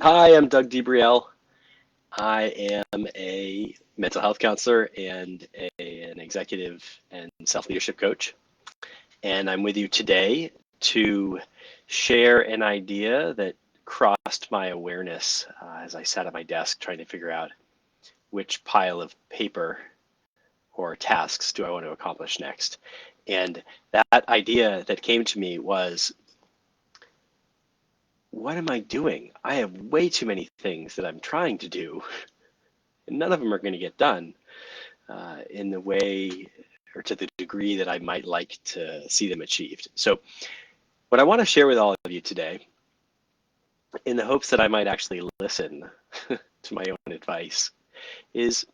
Hi, I'm Doug DeBriel. I am a mental health counselor and an executive and self-leadership coach. And I'm with you today to share an idea that crossed my awareness as I sat at my desk trying to figure out which pile of paper or tasks do I want to accomplish next. And that idea that came to me was, what am I doing? I have way too many things that I'm trying to do, and none of them are going to get done in the way or to the degree that I might like to see them achieved. So, what I want to share with all of you today, in the hopes that I might actually listen to my own advice, is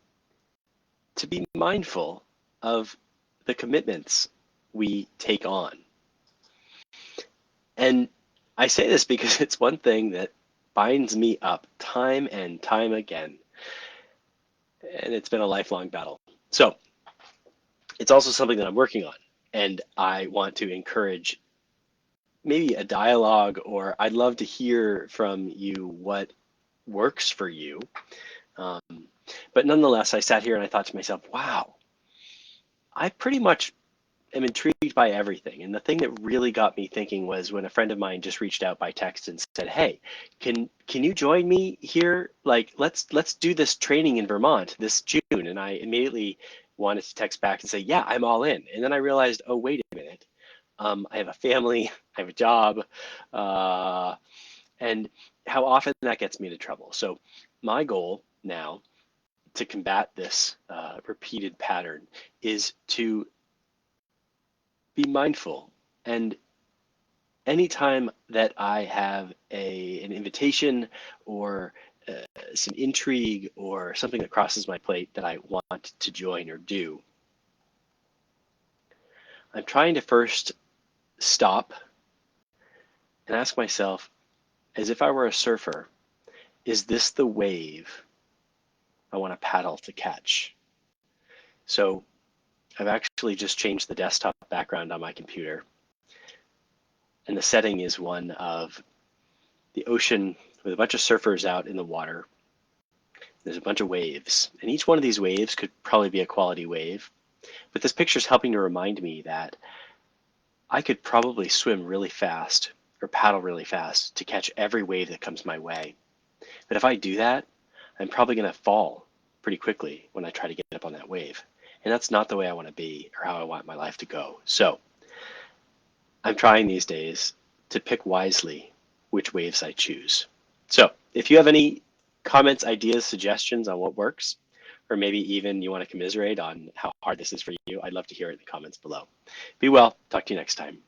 to be mindful of the commitments we take on. And I say this because it's one thing that binds me up time and time again, and it's been a lifelong battle. So, it's also something that I'm working on, and I want to encourage maybe a dialogue, or I'd love to hear from you what works for you. Um, but nonetheless, I sat here and I thought to myself, wow, I pretty much am intrigued by everything. And the thing that really got me thinking was when a friend of mine just reached out by text and said, "Hey, can you join me here? Like, let's do this training in Vermont this June." And I immediately wanted to text back and say, "Yeah, I'm all in." And then I realized, oh, wait a minute. I have a family, I have a job, uh, and how often that gets me into trouble. So my goal now to combat this repeated pattern is to be mindful. And anytime that I have an invitation or some intrigue or something that crosses my plate that I want to join or do, I'm trying to first stop and ask myself, as if I were a surfer, is this the wave I want to paddle to catch? So I've actually just changed the desktop background on my computer, and the setting is one of the ocean with a bunch of surfers out in the water. There's a bunch of waves, and each one of these waves could probably be a quality wave. But this picture is helping to remind me that I could probably swim really fast or paddle really fast to catch every wave that comes my way. But if I do that, I'm probably going to fall pretty quickly when I try to get up on that wave. And that's not the way I want to be or how I want my life to go. So I'm trying these days to pick wisely which waves I choose. So if you have any comments, ideas, suggestions on what works, or maybe even you want to commiserate on how hard this is for you, I'd love to hear it in the comments below. Be well. Talk to you next time.